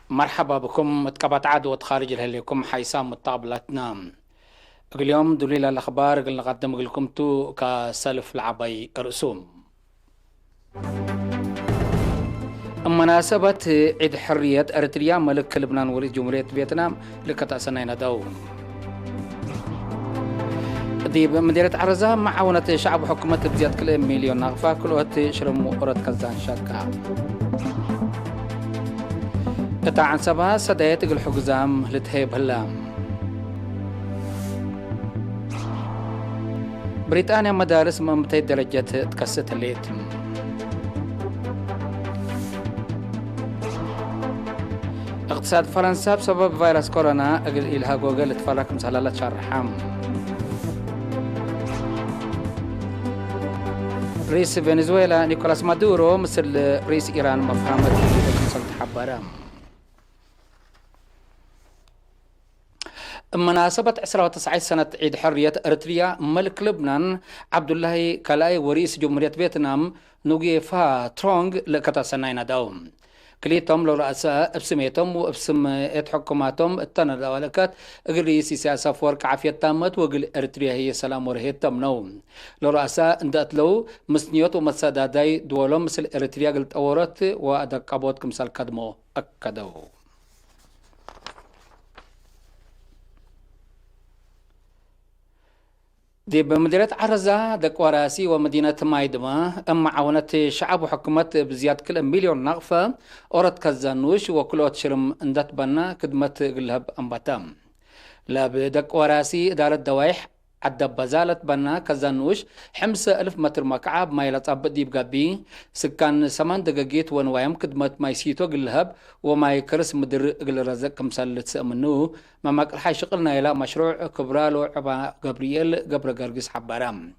مرحبا بكم متقبط عدوة خارج الهليكم حيسام مطابلتنا. اليوم دليل الأخبار اللي نقدم لكم تو كسلف العبي رسوم. مناسبة عيد حرية أريتريا ملك لبنان ورئيس جمهورية فيتنام لكتا سنين دو. دي مديرة عرزة معاونة شعب وحكومة بزيادة كل مليون نغفة كل وقت شرم أرد كزان شاكا. قطع عن سبا سدايت الحجزام لتهيب هلام. بريطانيا مدارس 200 درجة تكست الليت. اقتصاد فرنسا بسبب فيروس كورونا اجل إلها جوجل تفرق مسهلة شرحام. رئيس فنزويلا نيكولاس مادورو مثل رئيس إيران مفهمة حبارام. مناسبة 19 سنة عيد حرية أريتريا ملك لبنان عبد الله كلاي ورئيس جمهورية فيتنام نوغيفا ترونغ لكتا سنين دوم. كليتهم لرؤساء بسميتهم وبسميت حكوماتهم التنى ولكت رئيس سياسة فورك عافية تامت وقل أريتريا هي سلام ورهيت تمنوم لرؤساء اندات لو مسنيوت ومساداداي دولهم مثل أريتريا قلت أورت وأدك أبوت كمسال كدمو أكدو. دي بمديرة عرزة دكواراسي ومدينة مايدما أما عاونة شعب وحكومة بزيادة كل مليون نغفة أورد كزانوش وكلوت شرم اندت بنا كدمة قلهب أمباتام لا بدكواراسي إدارة دوايح عدب بزالت بنا كزانوش 5000 متر مكعب ما يلطب ديب قبي سكان 8 دقاقيت ونوايم كدمة ما يسيتو قلهب وما يكرس مدر قل رزق كمسال لتسأمنوه ما ماكل حي شغلنا إلى مشروع كبرالو عبا جابرييل قبر قرقس حبارام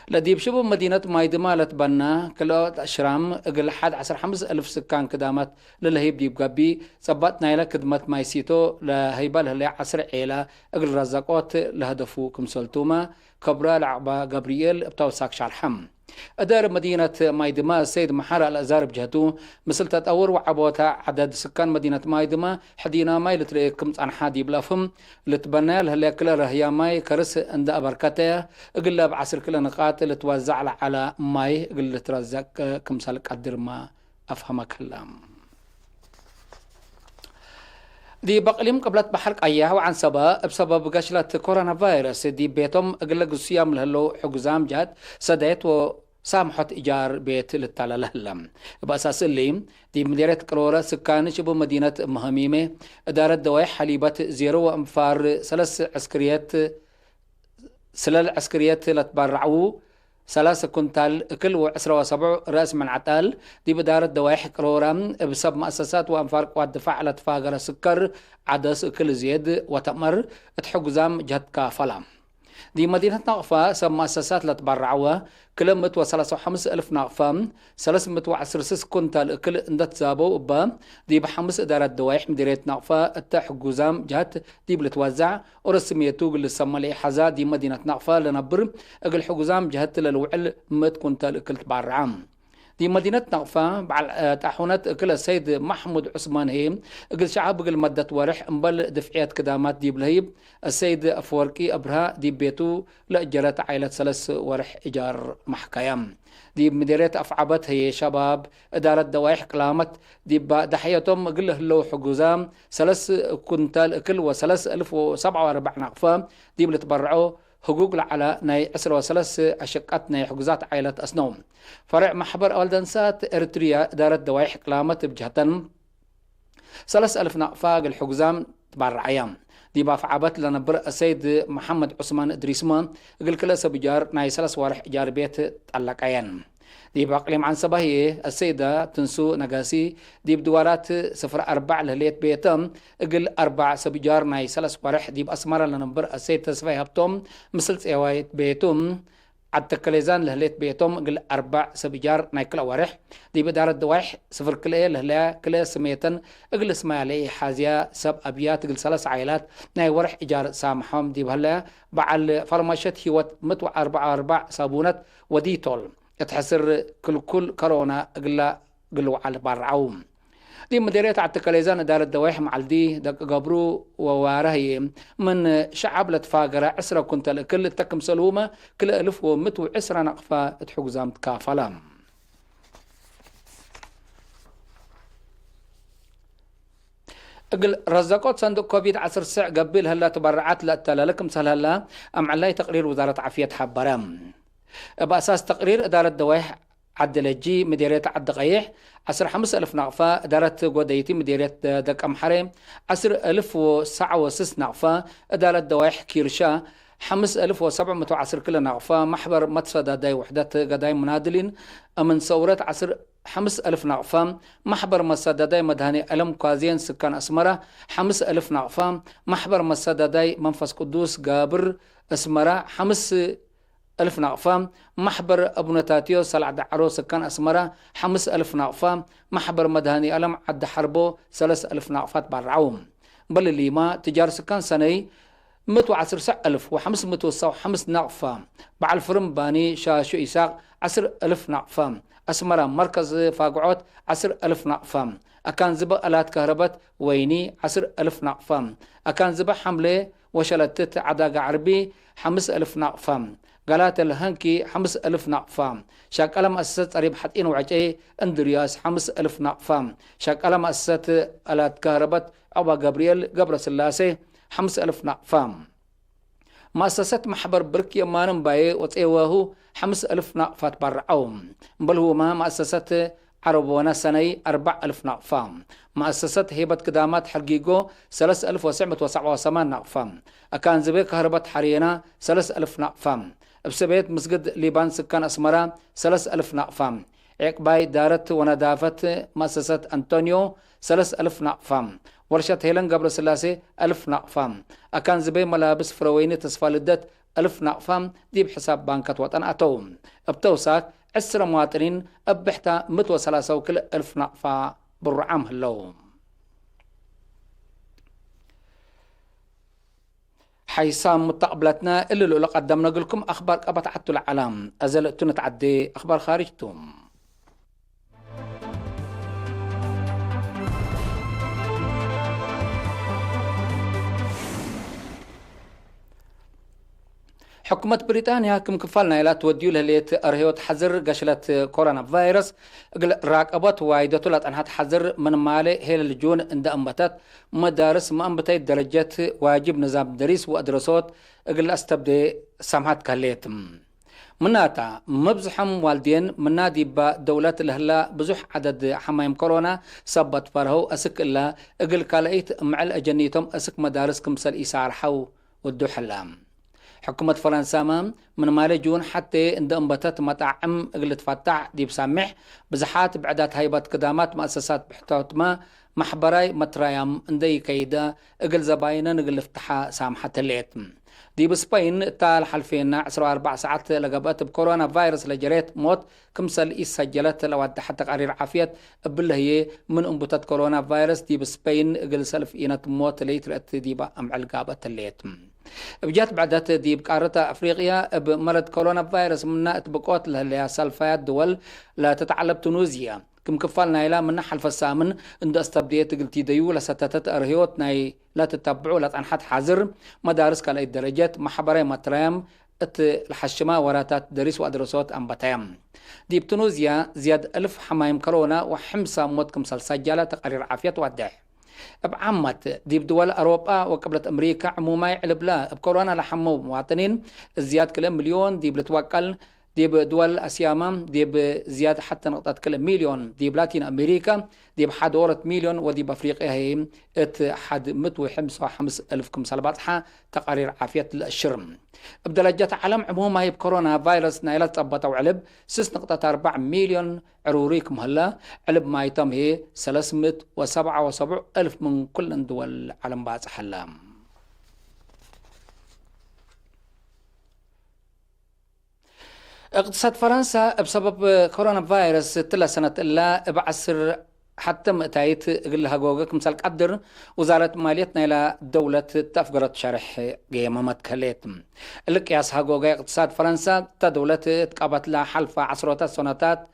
لديب شبه مدينة مايدما لتبنى كلوت أشرام قل حد 15,000 سكان كدامت للهيب ديب قبي صبتنا إلى كدمة مايسيتو لهيبال هلي عصر عيلة قل رزقوت لهدفو كمسلتوما كبرال عبا جابرييل بتوساك شارحم أدار مدينة مايدما السيد محار الأزار بجهته مثل تطور وعبوتا عدد سكان مدينة مايدما حدينا ماي لتريكم عن حادي بلافهم لتبنى لهلا كل رهيا ماي كرس عند أبركته قل بعصر كل نقاط لتوزع على ماي قل ترزق كمسالك قدر ما أفهم كلام. دي بقليم قبلت بحرق أيها وعن سبا بسبب قشلة كورونا فيروس دي بيتهم أقل قصيام لهلو حقزام جاد سديت وسامحت إيجار بيت للتالالهلم بأساس الليم دي مديرة قرورة سكان شبه مدينة مهميمة إدارة دوايح حليبة زيرو وأنفار سلال عسكريات لتبرعوا 3 كنتال كل وعسرة وسبع رأس من عتال دي بدارة دوايح قرورة بسبب مؤسسات وأنفار قوات دفاع على تفاقر سكر عدس كل زيد وتأمر اتحقزام جهد كافلام دي مدينة نغفة سب مؤسسات لتبرعوا كل 135,000 نغفة 316 كنتال كل اندت زابو أبا دي بحمس إدارة دوايح مديرية نغفة التحقزام جهت دي بلتوزع ورسميتو قل السمالي حزا دي مدينة نغفة لنبر اقل حقزام جهت للوعل 100 كنتال كل تبرعام دي مدينة نغفة بعد تحونات كل السيد محمود عثمان هيم قل شعب قل مدة ورح مبل دفعيات كدامات دي بلهيب السيد أفوركي أبرها دي بيتو لأجرت عائلة 3 ورح إيجار محكايم دي مديرية أفعبت هي شباب إدارة دوايح كلامت دي دحيتهم قله له حجوزام 3 كنتال كل و3047 نغفة دي بلتبرعوا حقوق على ناي 13 أشقات ناي حجوزات عائلة أسنوم فرع محبر أولدنسات إريتريا إدارة دوايح كلامت بجهتن 3,000 نقفاق الحجزام تبرعيام دي بافعبت لنبر السيد محمد عثمان إدريسمان قل كلا سبجار ناي 3 ورح إيجار بيت تعلقين دي بقليم عن سباهية السيدة تنسو نقاسي دي بدوارات 04 لهليت بيتم قل 4 سبجار ناي 3 ورح دي بأسمارة لنبر السيد تسفاي هبتم مثل سيوايت بيتم عد تكليزان لهليت بيتم قل 4 سبجار ناي كلا ورح دي بدارة دوايح 0 كلا لهلا كلا سميتن قل اسماعيلي حازيا سب أبيات قل 3 عائلات ناي ورح إيجار سامحهم دي بهلا بعل فرماشت هيوت 144 صابونات وديتول تحسر كل كورونا قلوا على برعوم دي مديرية عتكاليزان إدارة دوائح معلدي دق قبرو وواره من شعب لتفاقرة عسرة كنت الكل تكم سلومة كل ألف ومتو عسرة نقفة تحق زامت كافلام أقل رزقات صندوق كوفيد 19 قبل هلا تبرعات لا تلالكم سهل هلا أم علي تقرير وزارة عافية حبرام بأساس تقرير إدارة دوائح عدلجي مديرية عد قيح 15,000 نقفة إدارة قوديتي مديرية دك أمحري 10,006 نقفة إدارة دوائح كيرشا 5,710 كل نقفة محبر متصدى داي وحدات قداي منادلين من صورة 5,000 نقفة محبر مصدداي مدهاني ألم كازين سكان أسمرة 5,000 نقفة محبر مصدداي منفس قدوس قابر أسمرة 5,000 نقفة محبر أبو نتاتيو سلع دعرو سكان أسمرة 5,000 نقفة محبر مدهاني ألم عد حربو 3,000 نقفات برعوم بل اللي ما تجار سكان سني 110,505 نقفة بعل فرم باني شاشو إساق 10,000 نقفة أسمرة مركز فاقعوت 10,000 نقفة أكان زبا ألات كهربات ويني 10,000 نقفة أكان زبا حملة وشلتت عداق عربي 5,000 نقفة قالات الهنكي 5,000 نقفة شاك ألم أسست قريب حتين وعجي اندرياس 5,000 نقفة شاك ألم أسست ألات كهربات أبا جبريل قبر سلاسي 5,000 نقفة مؤسسة محبر بركي مانم باي وطيوهو 5,000 نقفة برعوم بل هو ما مؤسسة عربونا سني 4,000 نقفة مؤسسة هيبة كدامات حرقيقو 3,979 نقفة أكان زبي كهربة حرينا 3,000 نقفة بسبيت مسجد ليبان سكان أسمرة 3,000 نقفة عقباي دارت وندافت مؤسسة أنطونيو 3,000 نقفة ورشة هيلن قبر سلاسي 1,000 نقفة أكان زبي ملابس فرويني تصفالدت 1,000 نقفة دي بحساب بانكات وطن أتوم بتوساك 10 مواطنين أبحتا 130 وكل 1,000 نقفة برعام هلو حيسام متقبلتنا اللي لو قدمنا لكم أخبار قبطعتوا العالم أزلتوا نتعدي أخبار خارجتم حكومة بريطانيا كم كفالنا إلى توديو لهليت أرهيوت حذر قشلة كورونا فيروس راقبت وايدتو لأنها حذر من مالي هيل الجون عند أنبتت مدارس ما أنبتي درجات واجب نظام دريس وأدرسوت أستبدي سامحات كهليتم مناتا مبزحم والدين منادي بدولة الهلا بزح عدد حمايم كورونا صبت فرهو أسك إلا كالأيت مع الأجنيتم أسك مدارس كمسل إيسار حو ودو حلام حكومة فرنسا من مالي جون حتى عند انبتت مطاعم تفتح دي بسامح بزحات بعدات هيبات قدامات مؤسسات بحتوت ما محبراي مترايم اندي كيدا زباينا افتحا سامحة الليت دي بسبين تال حلفين 14 ساعات لقبات بكورونا فيروس لجريت موت كمسل إيس سجلت لو حتى قرير عافية بالله هي من انبتت كورونا فيروس دي بسبين سلف إينات موت ليترأت دي بأم علقابة الليت بجات بعدات دي بقارة أفريقيا بمرض كورونا فيروس منا اتبقوت لها سلفات دول لا تتعلب تونوزيا كم كفالنا إلى من حلف السامن عند استبديت قلتي ديو لستتت أرهيوت ناي لا تتبعوا لا تنحت حذر مدارس كالأي درجات محبري مترام الحشمة وراتات دريس وأدرسوت أنبتام دي بتونوزيا زياد 1,000 حمايم كورونا وحمسة موت كمسل سجالة تقرير عافية وادح بعمت دي بدول أوروبا وقبلت أمريكا عموما يعلب لا بكورونا لحمو مواطنين زياد كل مليون دي بتوكل دي بدول أسياما دي بزياد حتى نقطة كل مليون دي بلاتين أمريكا دي بحد ورت مليون ودي بأفريقيا هي حد متو 5,000 كمسل بطحة تقارير عافية الشرم بدلجات عالم عموما هي بكورونا فيروس نايلات طبطة وعلب 6.4 مليون عروريكم هلا علب ما يتم هي 377,000 من كل دول عالم باز حلام اقتصاد فرنسا بسبب كورونا فيروس 3 سنة إلا بعسر حتى متايت قلها جوجك مثل قدر وزارة ماليتنا إلى دولة تفقرت شرح قيمة كليت لك ياسها جوجا اقتصاد فرنسا تدولة تقابت لها حلفة 10 سنوات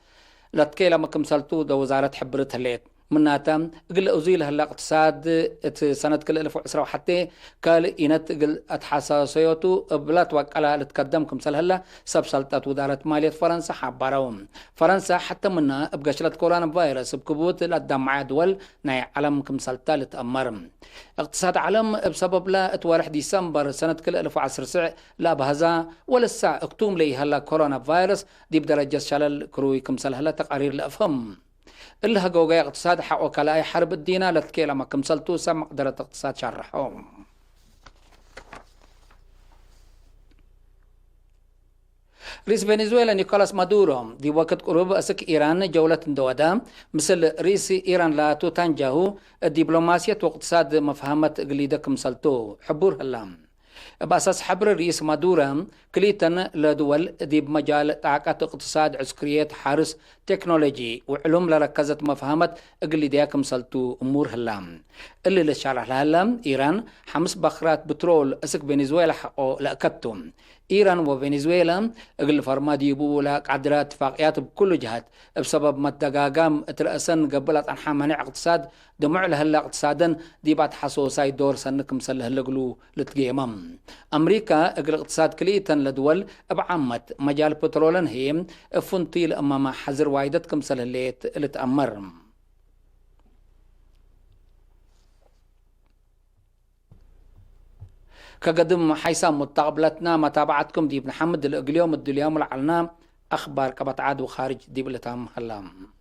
لتكيلا مكمسلتو دو وزارة حبرت هليت مناتا قل أزيل هلا اقتصاد سنة كل 1010 وحتى قال إنت قل أتحساسيوتو بلات وقالا لتقدمكم سل هلا سب سلطات وزارة مالية فرنسا حباروم فرنسا حتى منا بقشلة كورونا فيروس بكبوت للدمع دول ناي عالمكم سلطة لتأمر اقتصاد عالم بسبب لا اتوارح ديسمبر سنة كل 1010 لا بهذا ولا الساعة اكتوم لي هلا كورونا فيروس دي بدرجة شلل كرويكم سل هلا تقارير لأفهم إلها جوجا اقتصاد حقو كلاي حرب الدينا لتكيلا ما كمسلتو سم قدرة اقتصاد شرحهم رئيس فنزويلا نيكولاس مادورو دي وقت قرب أسك إيران جولة دودا مثل رئيس إيران لا تنجهو الدبلوماسية واقتصاد مفهمة قليدة كمسلتو حبور هلام بأساس حبر الرئيس مادورو كليتن لدول دي بمجال طاقة اقتصاد عسكريات حارس تكنولوجي وعلوم لركزت مفهمة قليدة كمسلتو أمور هلام اللي للشارع هلام إيران 5 بخرات بترول أسك فنزويلا حقو لأكدتو إيران وفنزويلا أقل فرمادي بولا قدرات اتفاقيات بكل جهات بسبب ما الدقاقام ترأسن قبلت عن حامنع اقتصاد دمع لهلا اقتصادا دي بعد حصوصاي دور سنكم سله لقلو لتقيمم أمريكا أقل اقتصاد كليتن لدول بعمت مجال بترولا هي فنطيل أمام حزر وايدتكم سله لتأمر كقدم حيسام متقبلتنا متابعتكم دي بن حمد اليوم الدليوم العلنا أخبار كبت عاد وخارج دي بلتام هلام